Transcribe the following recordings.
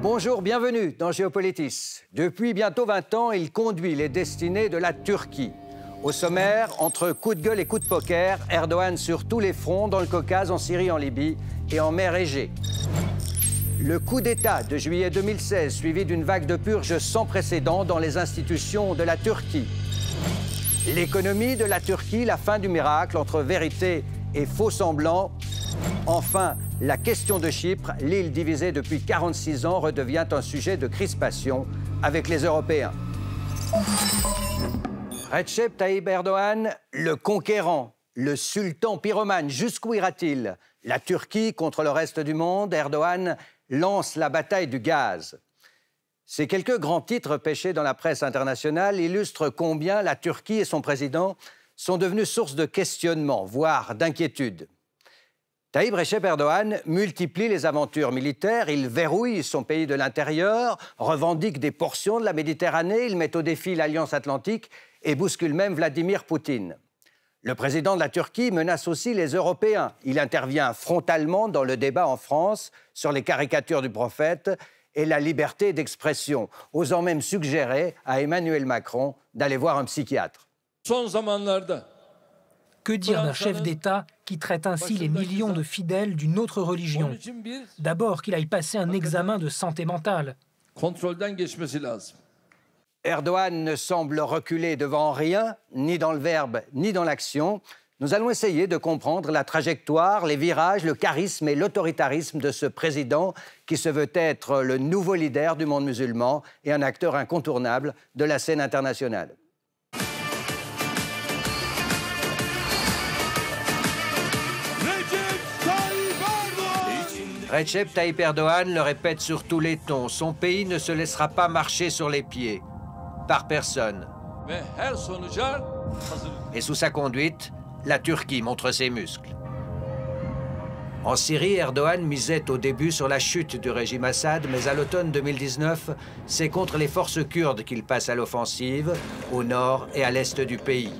Bonjour, bienvenue dans Géopolitis. Depuis bientôt 20 ans, il conduit les destinées de la Turquie. Au sommaire, entre coups de gueule et coups de poker, Erdogan sur tous les fronts, dans le Caucase, en Syrie, en Libye et en mer Égée. Le coup d'État de juillet 2016, suivi d'une vague de purges sans précédent dans les institutions de la Turquie. L'économie de la Turquie, la fin du miracle entre vérité et faux semblants. Enfin, la question de Chypre, l'île divisée depuis 46 ans, redevient un sujet de crispation avec les Européens. Recep Tayyip Erdogan, le conquérant, le sultan pyromane, jusqu'où ira-t-il? La Turquie contre le reste du monde, Erdogan lance la bataille du gaz. Ces quelques grands titres pêchés dans la presse internationale illustrent combien la Turquie et son président sont devenus source de questionnement, voire d'inquiétude. Tayyip Recep Erdogan multiplie les aventures militaires, il verrouille son pays de l'intérieur, revendique des portions de la Méditerranée, il met au défi l'Alliance Atlantique et bouscule même Vladimir Poutine. Le président de la Turquie menace aussi les Européens. Il intervient frontalement dans le débat en France sur les caricatures du prophète et la liberté d'expression, osant même suggérer à Emmanuel Macron d'aller voir un psychiatre. Que dire d'un chef d'État qui traite ainsi les millions de fidèles d'une autre religion? D'abord qu'il aille passer un examen de santé mentale. Erdogan ne semble reculer devant rien, ni dans le verbe, ni dans l'action. Nous allons essayer de comprendre la trajectoire, les virages, le charisme et l'autoritarisme de ce président qui se veut être le nouveau leader du monde musulman et un acteur incontournable de la scène internationale. Recep Tayyip Erdogan le répète sur tous les tons. Son pays ne se laissera pas marcher sur les pieds. Par personne. Et sous sa conduite, la Turquie montre ses muscles. En Syrie, Erdogan misait au début sur la chute du régime Assad, mais à l'automne 2019, c'est contre les forces kurdes qu'il passe à l'offensive, au nord et à l'est du pays.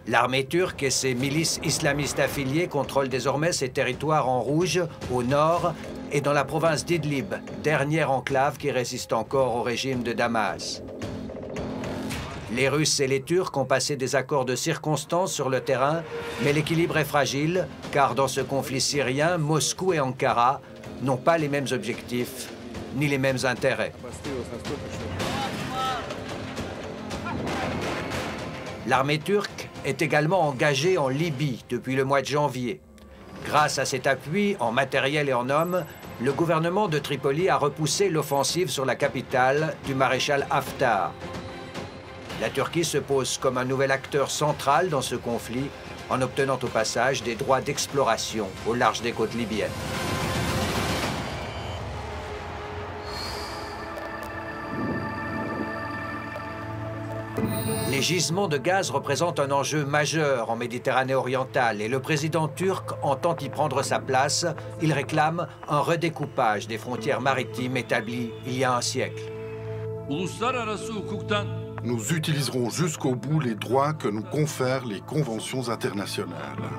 L'armée turque et ses milices islamistes affiliées contrôlent désormais ces territoires en rouge, au nord et dans la province d'Idlib, dernière enclave qui résiste encore au régime de Damas. Les Russes et les Turcs ont passé des accords de circonstance sur le terrain, mais l'équilibre est fragile, car dans ce conflit syrien, Moscou et Ankara n'ont pas les mêmes objectifs, ni les mêmes intérêts. L'armée turque est également engagée en Libye depuis le mois de janvier. Grâce à cet appui en matériel et en hommes, le gouvernement de Tripoli a repoussé l'offensive sur la capitale du maréchal Haftar. La Turquie se pose comme un nouvel acteur central dans ce conflit, en obtenant au passage des droits d'exploration au large des côtes libyennes. Les gisements de gaz représentent un enjeu majeur en Méditerranée orientale et le président turc entend y prendre sa place. Il réclame un redécoupage des frontières maritimes établies il y a un siècle. Nous utiliserons jusqu'au bout les droits que nous confèrent les conventions internationales.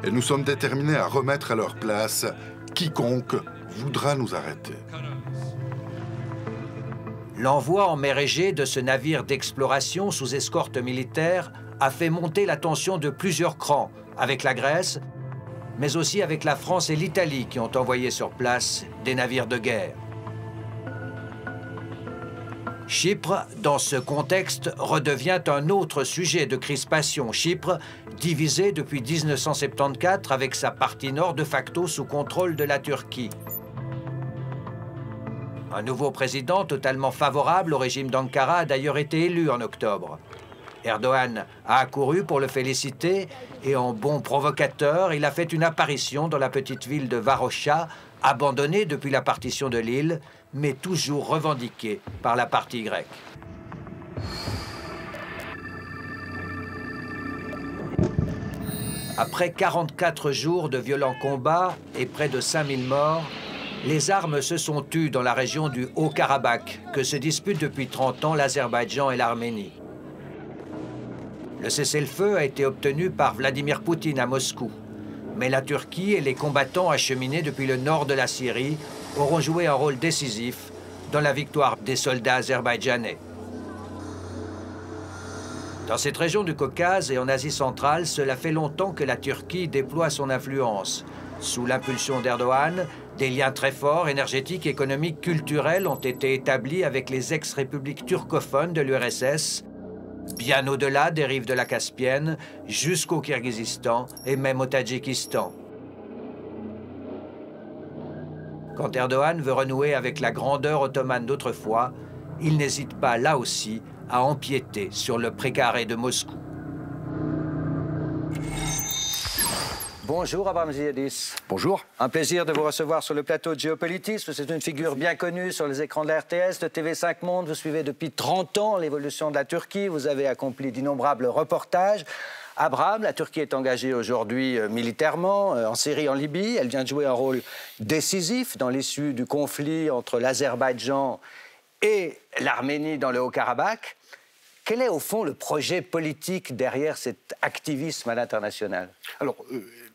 Et nous sommes déterminés à remettre à leur place quiconque voudra nous arrêter. L'envoi en mer Égée de ce navire d'exploration sous escorte militaire a fait monter la tension de plusieurs crans, avec la Grèce, mais aussi avec la France et l'Italie qui ont envoyé sur place des navires de guerre. Chypre, dans ce contexte, redevient un autre sujet de crispation. Chypre, divisée depuis 1974 avec sa partie nord de facto sous contrôle de la Turquie. Un nouveau président totalement favorable au régime d'Ankara a d'ailleurs été élu en octobre. Erdogan a accouru pour le féliciter et en bon provocateur, il a fait une apparition dans la petite ville de Varosha, abandonnée depuis la partition de l'île, mais toujours revendiquée par la partie grecque. Après 44 jours de violents combats et près de 5000 morts, les armes se sont tues dans la région du Haut-Karabakh, que se disputent depuis 30 ans l'Azerbaïdjan et l'Arménie. Le cessez-le-feu a été obtenu par Vladimir Poutine à Moscou. Mais la Turquie et les combattants acheminés depuis le nord de la Syrie auront joué un rôle décisif dans la victoire des soldats azerbaïdjanais. Dans cette région du Caucase et en Asie centrale, cela fait longtemps que la Turquie déploie son influence. Sous l'impulsion d'Erdogan, des liens très forts, énergétiques, économiques, culturels ont été établis avec les ex-républiques turcophones de l'URSS, bien au-delà des rives de la Caspienne, jusqu'au Kirghizistan et même au Tadjikistan. Quand Erdogan veut renouer avec la grandeur ottomane d'autrefois, il n'hésite pas, là aussi, à empiéter sur le précaré de Moscou. Bonjour Abraham Ziadis. Bonjour. Un plaisir de vous recevoir sur le plateau de Géopolitisme. C'est une figure bien connue sur les écrans de la RTS, de TV5 Monde. Vous suivez depuis 30 ans l'évolution de la Turquie. Vous avez accompli d'innombrables reportages. Abraham, la Turquie est engagée aujourd'hui militairement en Syrie, en Libye. Elle vient de jouer un rôle décisif dans l'issue du conflit entre l'Azerbaïdjan et l'Arménie dans le Haut-Karabakh. Quel est au fond le projet politique derrière cet activisme à l'international? Alors,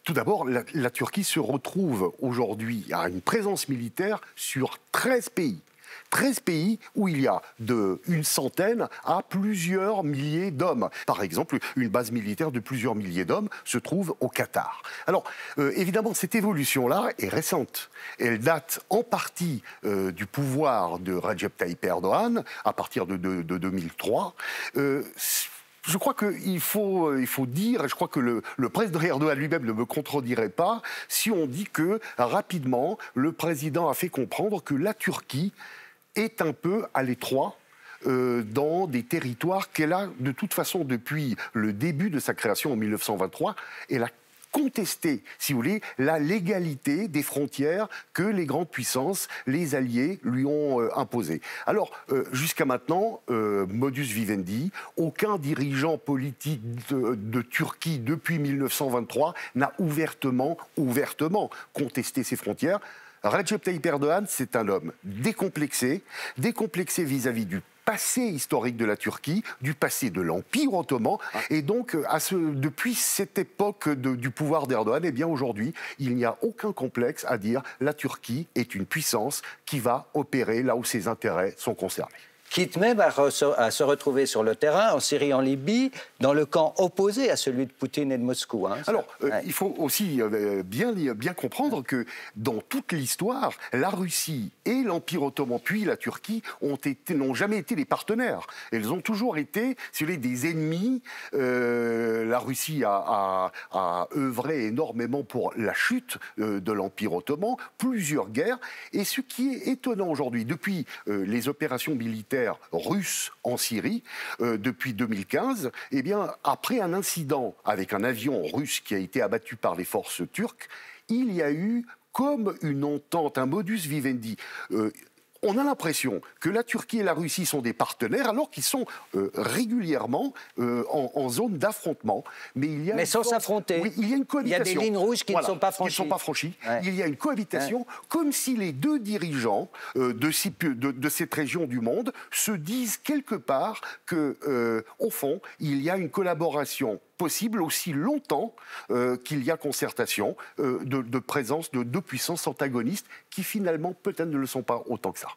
tout d'abord, la Turquie se retrouve aujourd'hui à une présence militaire sur 13 pays. 13 pays où il y a de une centaine à plusieurs milliers d'hommes. Par exemple, une base militaire de plusieurs milliers d'hommes se trouve au Qatar. Alors, évidemment, cette évolution-là est récente. Elle date en partie du pouvoir de Recep Tayyip Erdogan à partir de 2003. Je crois qu'il faut dire, et je crois que le président Erdogan lui-même ne me contredirait pas, si on dit que rapidement, le président a fait comprendre que la Turquie est un peu à l'étroit dans des territoires qu'elle a, de toute façon, depuis le début de sa création en 1923, elle a contesté, si vous voulez, la légalité des frontières que les grandes puissances, les alliés, lui ont imposées. Alors, jusqu'à maintenant, modus vivendi, aucun dirigeant politique de Turquie depuis 1923 n'a ouvertement contesté ces frontières. Recep Tayyip Erdogan, c'est un homme décomplexé vis-à-vis du passé historique de la Turquie, du passé de l'Empire ottoman, et donc depuis cette époque du pouvoir d'Erdogan, eh bien aujourd'hui, il n'y a aucun complexe à dire la Turquie est une puissance qui va opérer là où ses intérêts sont concernés. Quitte même à se retrouver sur le terrain, en Syrie, en Libye, dans le camp opposé à celui de Poutine et de Moscou. Hein. Alors, il faut aussi bien comprendre que dans toute l'histoire, la Russie et l'Empire ottoman, puis la Turquie, n'ont jamais été des partenaires. Elles ont toujours été, si vous voulez, des ennemis. La Russie a œuvré énormément pour la chute de l'Empire ottoman, plusieurs guerres. Et ce qui est étonnant aujourd'hui, depuis les opérations militaires russes en Syrie depuis 2015, eh bien, après un incident avec un avion russe qui a été abattu par les forces turques, il y a eu comme une entente, un modus vivendi. On a l'impression que la Turquie et la Russie sont des partenaires alors qu'ils sont régulièrement en zone d'affrontement. Mais sans s'affronter. Oui, il y a une cohabitation. Il y a des lignes rouges qui ne sont pas franchies. Ouais. Il y a une cohabitation comme si les deux dirigeants de cette région du monde se disent quelque part que, au fond, il y a une collaboration possible aussi longtemps qu'il y a concertation de présence de deux puissances antagonistes qui finalement peut-être ne le sont pas autant que ça.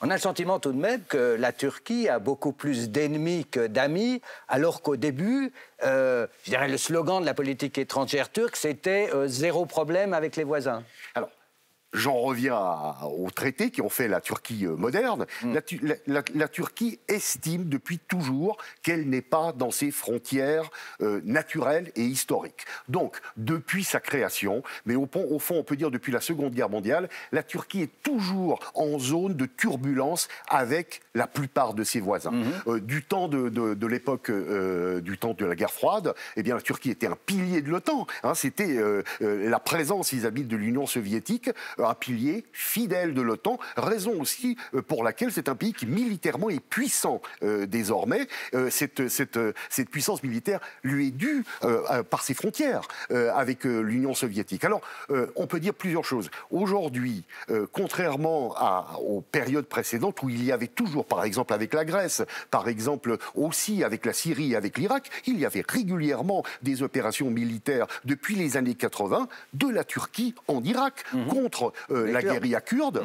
On a le sentiment tout de même que la Turquie a beaucoup plus d'ennemis que d'amis, alors qu'au début, je dirais le slogan de la politique étrangère turque, c'était zéro problème avec les voisins. Alors, j'en reviens aux traités qui ont fait la Turquie moderne. La Turquie estime depuis toujours qu'elle n'est pas dans ses frontières naturelles et historiques. Donc, depuis sa création, mais au fond, on peut dire depuis la Seconde Guerre mondiale, la Turquie est toujours en zone de turbulence avec la plupart de ses voisins. Du temps de l'époque, du temps de la guerre froide, eh bien, la Turquie était un pilier de l'OTAN. Hein, c'était la présence vis-à-vis de l'Union soviétique. un pilier fidèle de l'OTAN, raison aussi pour laquelle c'est un pays qui militairement est puissant désormais. Cette puissance militaire lui est due par ses frontières avec l'Union soviétique. Alors, on peut dire plusieurs choses. Aujourd'hui, contrairement aux périodes précédentes où il y avait toujours, par exemple avec la Grèce, par exemple aussi avec la Syrie et avec l'Irak, il y avait régulièrement des opérations militaires depuis les années 80 de la Turquie en Irak contre la guérilla kurde,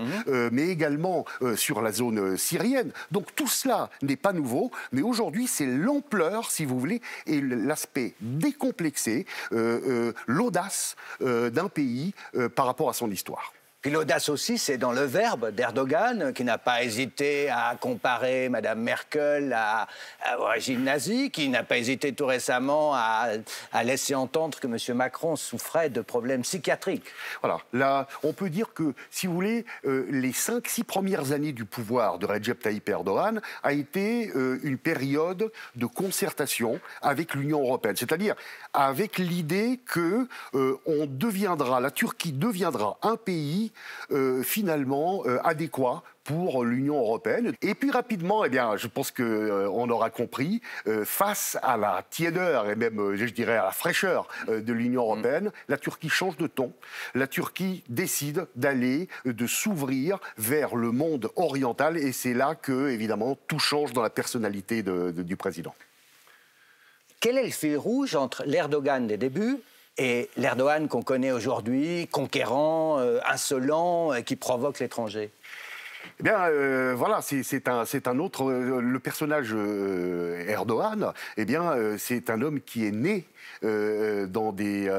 mais également sur la zone syrienne. Donc tout cela n'est pas nouveau, mais aujourd'hui c'est l'ampleur, si vous voulez, et l'aspect décomplexé, l'audace d'un pays par rapport à son histoire. Puis l'audace aussi, c'est dans le verbe d'Erdogan, qui n'a pas hésité à comparer Mme Merkel à l'origine nazie, qui n'a pas hésité tout récemment à laisser entendre que M. Macron souffrait de problèmes psychiatriques. Voilà, là, on peut dire que, si vous voulez, les 5-6 premières années du pouvoir de Recep Tayyip Erdogan a été une période de concertation avec l'Union européenne, c'est-à-dire avec l'idée que la Turquie deviendra un pays finalement adéquat pour l'Union européenne. Et puis rapidement, eh bien, je pense qu'on aura compris, face à la tiédeur et même, je dirais, à la fraîcheur de l'Union européenne, la Turquie change de ton. La Turquie décide de s'ouvrir vers le monde oriental et c'est là que, évidemment, tout change dans la personnalité du président. Quel est le fil rouge entre l'Erdogan des débuts et l'Erdogan qu'on connaît aujourd'hui, conquérant, insolent, qui provoque l'étranger? Eh bien, voilà, c'est un autre... le personnage Erdogan, eh bien, c'est un homme qui est né dans des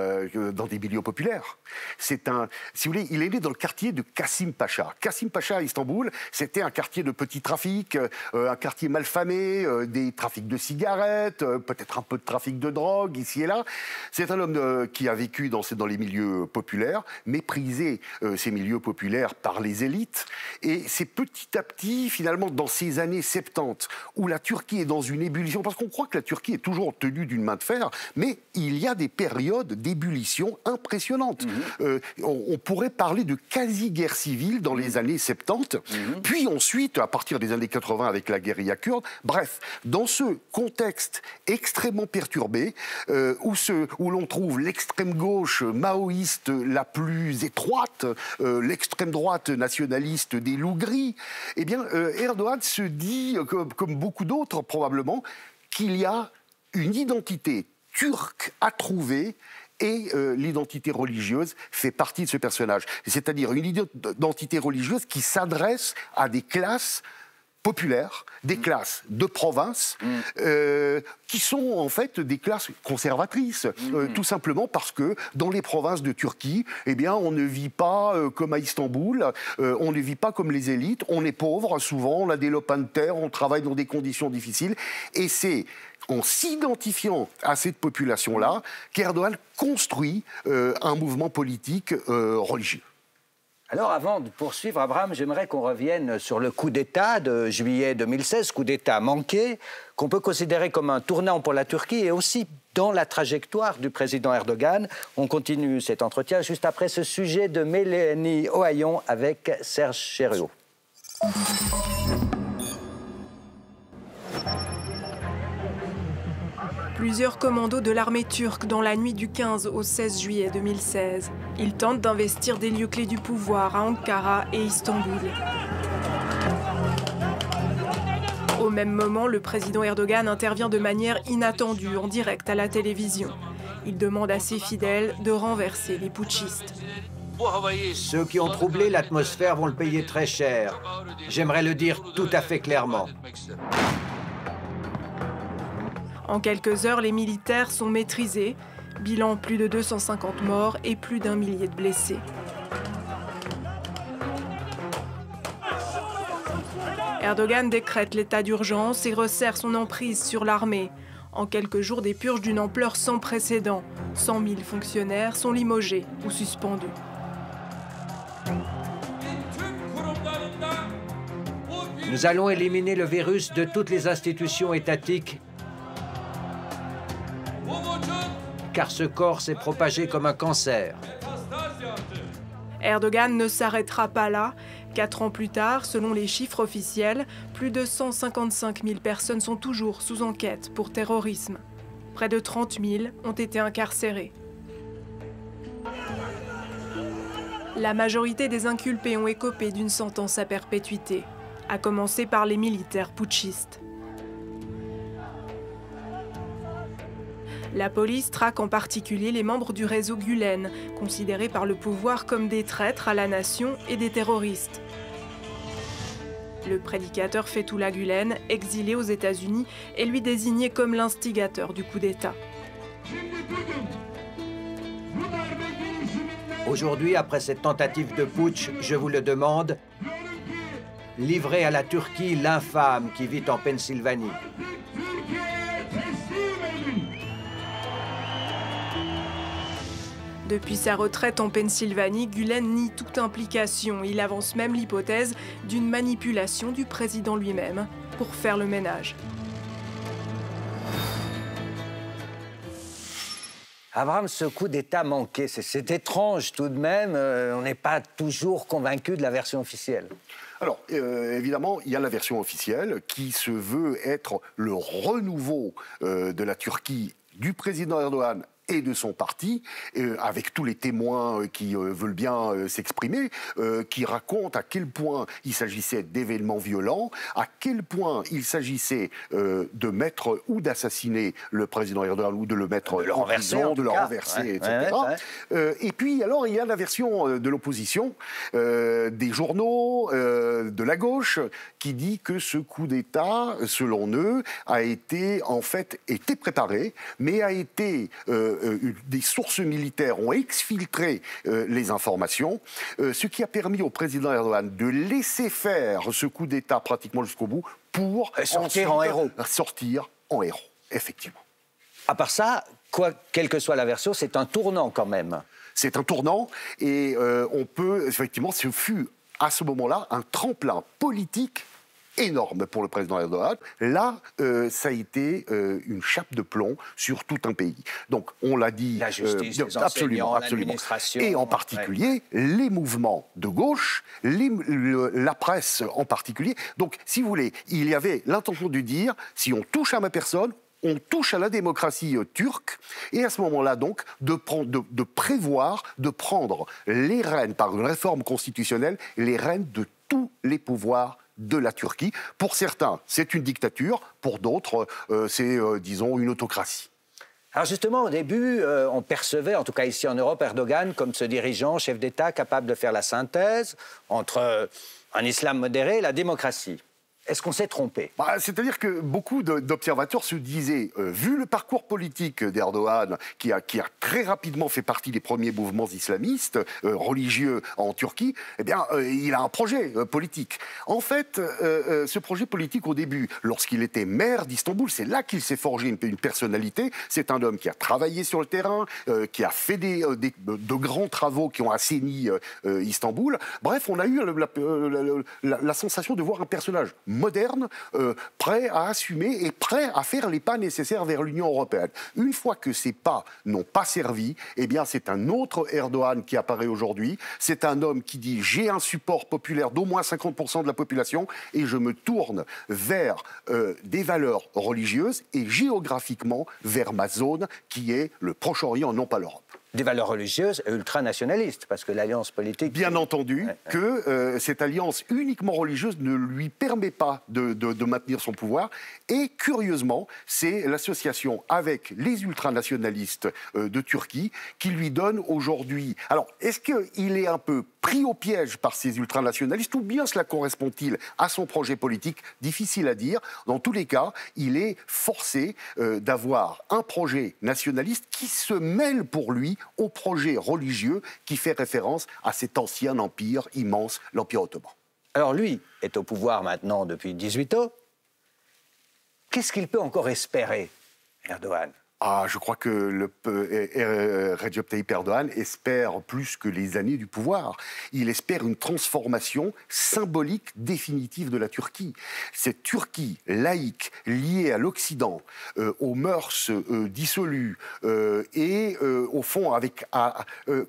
milieux populaires. Si vous voulez, il est né dans le quartier de Kasım Paşa. Kasım Paşa à Istanbul, c'était un quartier de petits trafics, un quartier malfamé, des trafics de cigarettes, peut-être un peu de trafic de drogue ici et là. C'est un homme qui a vécu dans les milieux populaires, méprisé ces milieux populaires par les élites. Et c'est petit à petit, finalement, dans ces années 70, où la Turquie est dans une ébullition, parce qu'on croit que la Turquie est toujours tenue d'une main de fer, mais il y a des périodes d'ébullition impressionnantes. On pourrait parler de quasi-guerre civile dans les années 70, puis ensuite, à partir des années 80 avec la guérilla kurde. Bref, dans ce contexte extrêmement perturbé, où l'on trouve l'extrême gauche maoïste la plus étroite, l'extrême droite nationaliste des loups gris, eh bien, Erdogan se dit, comme beaucoup d'autres probablement, qu'il y a une identité turque à trouver et l'identité religieuse fait partie de ce personnage. C'est-à-dire une identité religieuse qui s'adresse à des classes populaires, des classes de province, qui sont en fait des classes conservatrices, tout simplement parce que dans les provinces de Turquie, eh bien, on ne vit pas comme à Istanbul, on ne vit pas comme les élites, on est pauvre souvent, on a des lopins de terre, on travaille dans des conditions difficiles, et c'est en s'identifiant à cette population-là qu'Erdogan construit un mouvement politique religieux. Alors, avant de poursuivre, Abraham, j'aimerais qu'on revienne sur le coup d'État de juillet 2016, coup d'État manqué, qu'on peut considérer comme un tournant pour la Turquie et aussi dans la trajectoire du président Erdogan. On continue cet entretien juste après ce sujet de Mélanie Ohayon avec Serge Chériot. Plusieurs commandos de l'armée turque dans la nuit du 15 au 16 juillet 2016. Ils tentent d'investir des lieux clés du pouvoir à Ankara et Istanbul. Au même moment, le président Erdogan intervient de manière inattendue en direct à la télévision. Il demande à ses fidèles de renverser les putschistes. Ceux qui ont troublé l'atmosphère vont le payer très cher. J'aimerais le dire tout à fait clairement. En quelques heures, les militaires sont maîtrisés. Bilan, plus de 250 morts et plus d'1 millier de blessés. Erdogan décrète l'état d'urgence et resserre son emprise sur l'armée. En quelques jours, des purges d'une ampleur sans précédent. 100 000 fonctionnaires sont limogés ou suspendus. Nous allons éliminer le virus de toutes les institutions étatiques, car ce corps s'est propagé comme un cancer. Erdogan ne s'arrêtera pas là. 4 ans plus tard, selon les chiffres officiels, plus de 155 000 personnes sont toujours sous enquête pour terrorisme. Près de 30 000 ont été incarcérés. La majorité des inculpés ont écopé d'une sentence à perpétuité, à commencer par les militaires putschistes. La police traque en particulier les membres du réseau Gülen, considérés par le pouvoir comme des traîtres à la nation et des terroristes. Le prédicateur Fethullah Gülen, exilé aux États-Unis, est lui désigné comme l'instigateur du coup d'État. Aujourd'hui, après cette tentative de putsch, je vous le demande, livrez à la Turquie l'infâme qui vit en Pennsylvanie. Depuis sa retraite en Pennsylvanie, Gülen nie toute implication. Il avance même l'hypothèse d'une manipulation du président lui-même pour faire le ménage. Abraham, ce coup d'État manqué, c'est étrange tout de même. On n'est pas toujours convaincu de la version officielle. Alors, évidemment, il y a la version officielle qui se veut être le renouveau de la Turquie, du président Erdogan et de son parti, avec tous les témoins qui veulent bien s'exprimer, qui racontent à quel point il s'agissait d'événements violents, à quel point il s'agissait de mettre ou d'assassiner le président Erdogan ou de le mettre en prison, de le renverser, etc. Et puis, alors, il y a la version de l'opposition, des journaux, de la gauche, qui dit que ce coup d'État, selon eux, a été, en fait, préparé, mais a été... des sources militaires ont exfiltré les informations, ce qui a permis au président Erdogan de laisser faire ce coup d'État pratiquement jusqu'au bout pour sortir en héros. Sortir en héros, effectivement. À part ça, quelle que soit la version, c'est un tournant quand même. C'est un tournant et on peut, effectivement, ce fut à ce moment-là un tremplin politique énorme pour le président Erdogan. Là, ça a été une chape de plomb sur tout un pays. Donc, on l'a dit... La justice, les enseignants, l'administration... Et en particulier, les mouvements de gauche, la presse en particulier. Donc, si vous voulez, il y avait l'intention de dire, si on touche à ma personne, on touche à la démocratie turque, et à ce moment-là, donc, de prévoir, de prendre les rênes, par une réforme constitutionnelle, les rênes de tous les pouvoirs de la Turquie. Pour certains, c'est une dictature, pour d'autres, c'est, disons, une autocratie. Alors justement, au début, on percevait, en tout cas ici en Europe, Erdogan comme ce dirigeant, chef d'État, capable de faire la synthèse entre un islam modéré et la démocratie. Est-ce qu'on s'est trompé? C'est-à-dire que beaucoup d'observateurs se disaient, vu le parcours politique d'Erdogan, qui a très rapidement fait partie des premiers mouvements islamistes, religieux en Turquie, eh bien, il a un projet politique. En fait, ce projet politique, au début, lorsqu'il était maire d'Istanbul, c'est là qu'il s'est forgé une personnalité. C'est un homme qui a travaillé sur le terrain, qui a fait de grands travaux qui ont assaini Istanbul. Bref, on a eu la sensation de voir un personnage moderne, prêt à assumer et prêt à faire les pas nécessaires vers l'Union européenne. Une fois que ces pas n'ont pas servi, eh bien c'est un autre Erdogan qui apparaît aujourd'hui. C'est un homme qui dit « j'ai un support populaire d'au moins 50% de la population et je me tourne vers des valeurs religieuses et géographiquement vers ma zone qui est le Proche-Orient, non pas l'Europe ». Des valeurs religieuses et ultranationalistes, parce que l'alliance politique... Bien entendu que cette alliance uniquement religieuse ne lui permet pas de maintenir son pouvoir. Et curieusement, c'est l'association avec les ultranationalistes de Turquie qui lui donne aujourd'hui... Alors, est-ce qu'il est un peu pris au piège par ces ultranationalistes ou bien cela correspond-il à son projet politique? Difficile à dire. Dans tous les cas, il est forcé d'avoir un projet nationaliste qui se mêle pour lui au projet religieux qui fait référence à cet ancien empire immense, l'Empire ottoman. Alors lui est au pouvoir maintenant depuis 18 ans. Qu'est-ce qu'il peut encore espérer, Erdogan? Je crois que Recep Tayyip Erdogan espère plus que les années du pouvoir. Il espère une transformation symbolique définitive de la Turquie. Cette Turquie laïque, liée à l'Occident, aux mœurs dissolues et au fond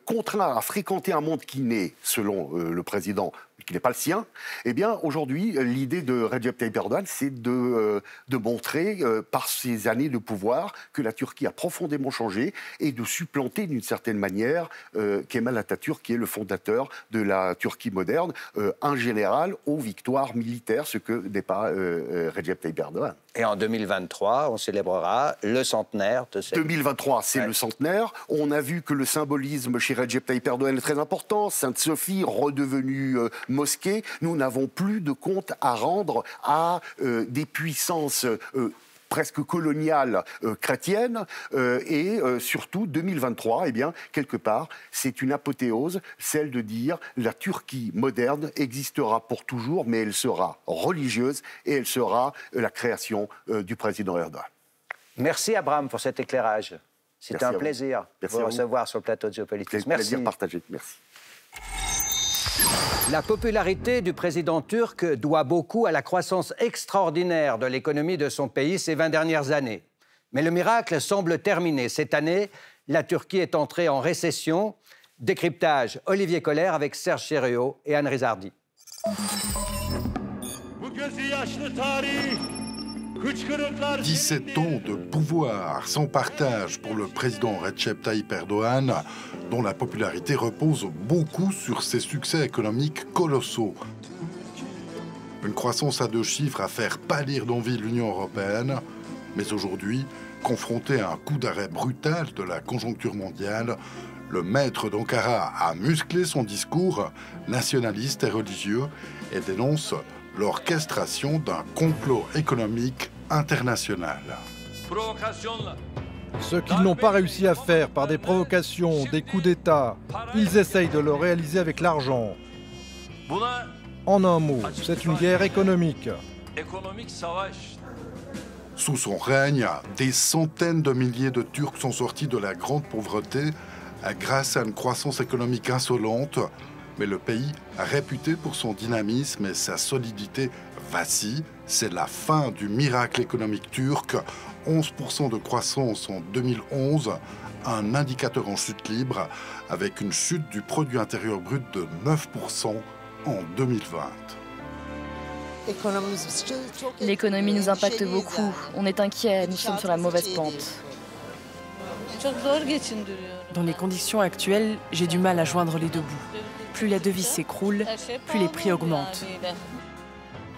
contraint à fréquenter un monde qui n'est, selon le président, qui n'est pas le sien, eh bien, aujourd'hui, l'idée de Recep Tayyip Erdogan, c'est de montrer, par ses années de pouvoir, que la Turquie a profondément changé et de supplanter, d'une certaine manière, Kemal Atatürk, qui est le fondateur de la Turquie moderne, un général aux victoires militaires, ce que n'est pas Recep Tayyip Erdogan. Et en 2023, on célébrera le centenaire de cette... 2023, c'est le centenaire. On a vu que le symbolisme chez Recep Tayyip Erdogan est très important. Sainte-Sophie, redevenue mosquée. Nous n'avons plus de compte à rendre à des puissances presque coloniale chrétienne et surtout 2023, eh bien, quelque part, c'est une apothéose, celle de dire la Turquie moderne existera pour toujours, mais elle sera religieuse et elle sera la création du président Erdogan. Merci Abraham pour cet éclairage. C'était un plaisir de vous recevoir sur le plateau de Géopolitique. Merci. Plaisir partagé. Merci. La popularité du président turc doit beaucoup à la croissance extraordinaire de l'économie de son pays ces 20 dernières années. Mais le miracle semble terminé. Cette année, la Turquie est entrée en récession. Décryptage Olivier Colère avec Serge Chéréau et Anne Rizardi. 17 ans de pouvoir sans partage pour le président Recep Tayyip Erdogan, dont la popularité repose beaucoup sur ses succès économiques colossaux. Une croissance à 2 chiffres à faire pâlir d'envie l'Union européenne, mais aujourd'hui, confronté à un coup d'arrêt brutal de la conjoncture mondiale, le maître d'Ankara a musclé son discours nationaliste et religieux et dénonce l'orchestration d'un complot économique international. Ce qu'ils n'ont pas réussi à faire par des provocations, des coups d'État, ils essayent de le réaliser avec l'argent. En un mot, c'est une guerre économique. Sous son règne, des centaines de milliers de Turcs sont sortis de la grande pauvreté grâce à une croissance économique insolente. Mais le pays, réputé pour son dynamisme et sa solidité, vacille. C'est la fin du miracle économique turc. 11% de croissance en 2011, un indicateur en chute libre, avec une chute du produit intérieur brut de 9% en 2020. L'économie nous impacte beaucoup. On est inquiet, nous sommes sur la mauvaise pente. Dans les conditions actuelles, j'ai du mal à joindre les deux bouts. Plus la devise s'écroule, plus les prix augmentent.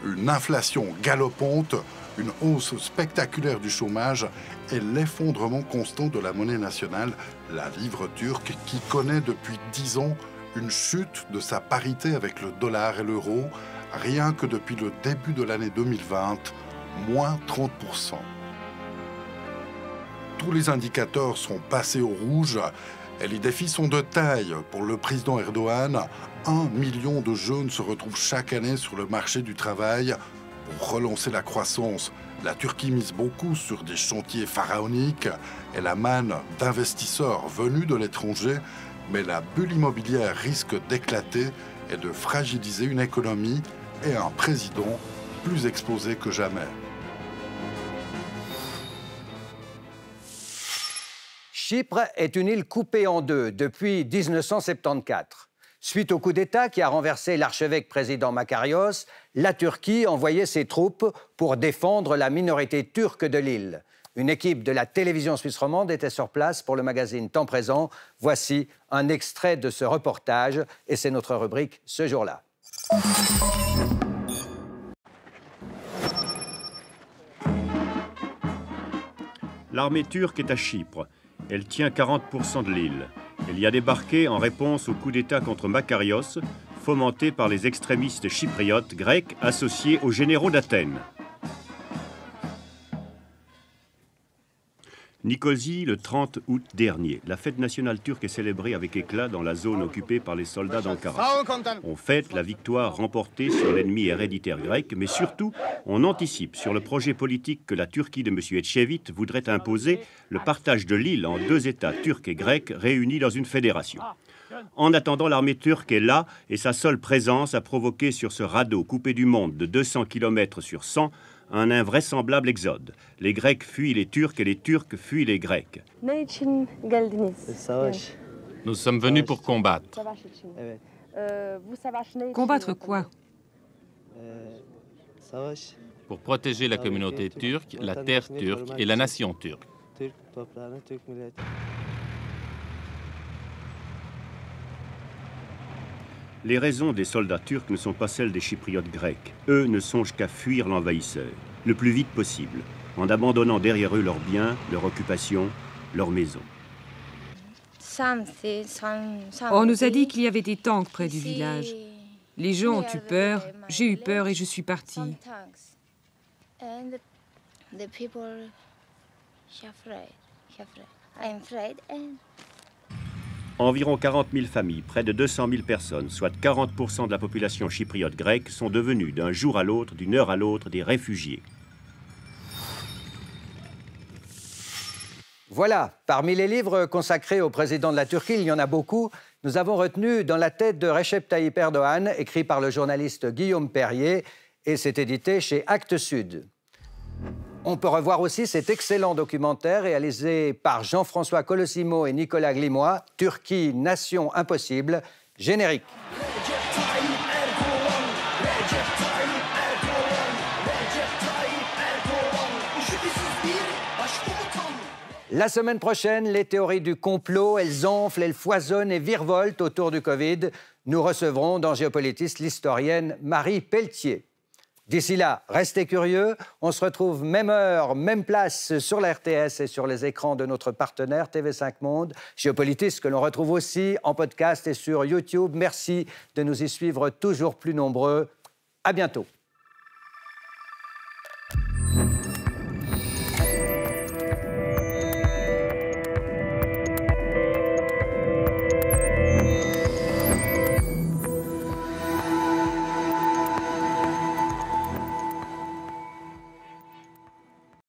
Une inflation galopante, une hausse spectaculaire du chômage et l'effondrement constant de la monnaie nationale, la livre turque, qui connaît depuis 10 ans une chute de sa parité avec le dollar et l'euro, rien que depuis le début de l'année 2020, moins 30%. Tous les indicateurs sont passés au rouge et les défis sont de taille. Pour le président Erdogan, 1 million de jeunes se retrouvent chaque année sur le marché du travail. Pour relancer la croissance, la Turquie mise beaucoup sur des chantiers pharaoniques et la manne d'investisseurs venus de l'étranger, mais la bulle immobilière risque d'éclater et de fragiliser une économie et un président plus exposé que jamais. Chypre est une île coupée en deux depuis 1974. Suite au coup d'État qui a renversé l'archevêque président Makarios, la Turquie envoyait ses troupes pour défendre la minorité turque de l'île. Une équipe de la télévision suisse romande était sur place pour le magazine Temps Présent. Voici un extrait de ce reportage et c'est notre rubrique ce jour-là. L'armée turque est à Chypre. Elle tient 40% de l'île. Elle y a débarqué en réponse au coup d'État contre Makarios, fomenté par les extrémistes chypriotes grecs associés aux généraux d'Athènes. Nicosie, le 30 août dernier. La fête nationale turque est célébrée avec éclat dans la zone occupée par les soldats d'Ankara. On fête la victoire remportée sur l'ennemi héréditaire grec, mais surtout, on anticipe sur le projet politique que la Turquie de M. Ecevit voudrait imposer, le partage de l'île en 2 États turcs et grecs réunis dans une fédération. En attendant, l'armée turque est là et sa seule présence a provoqué sur ce radeau coupé du monde de 200 km sur 100 un invraisemblable exode. Les Grecs fuient les Turcs et les Turcs fuient les Grecs. Nous sommes venus pour combattre. Combattre quoi? Pour protéger la communauté turque, la terre turque et la nation turque. Les raisons des soldats turcs ne sont pas celles des Chypriotes grecs. Eux ne songent qu'à fuir l'envahisseur, le plus vite possible, en abandonnant derrière eux leurs biens, leur occupation, leurs maisons. On nous a dit qu'il y avait des tanks près du village. Les gens ont eu peur, j'ai eu peur et je suis partie. Environ 40 000 familles, près de 200 000 personnes, soit 40% de la population chypriote grecque, sont devenues d'un jour à l'autre, d'une heure à l'autre, des réfugiés. Voilà, parmi les livres consacrés au président de la Turquie, il y en a beaucoup. Nous avons retenu Dans la tête de Recep Tayyip Erdogan, écrit par le journaliste Guillaume Perrier, et c'est édité chez Actes Sud. On peut revoir aussi cet excellent documentaire réalisé par Jean-François Colosimo et Nicolas Glimois, Turquie, nation impossible, générique. La semaine prochaine, les théories du complot, elles enflent, elles foisonnent et virevoltent autour du Covid. Nous recevrons dans Géopolitis l'historienne Marie Pelletier. D'ici là, restez curieux. On se retrouve même heure, même place sur la RTS et sur les écrans de notre partenaire TV5 Monde. Géopolitis que l'on retrouve aussi en podcast et sur YouTube. Merci de nous y suivre toujours plus nombreux. À bientôt.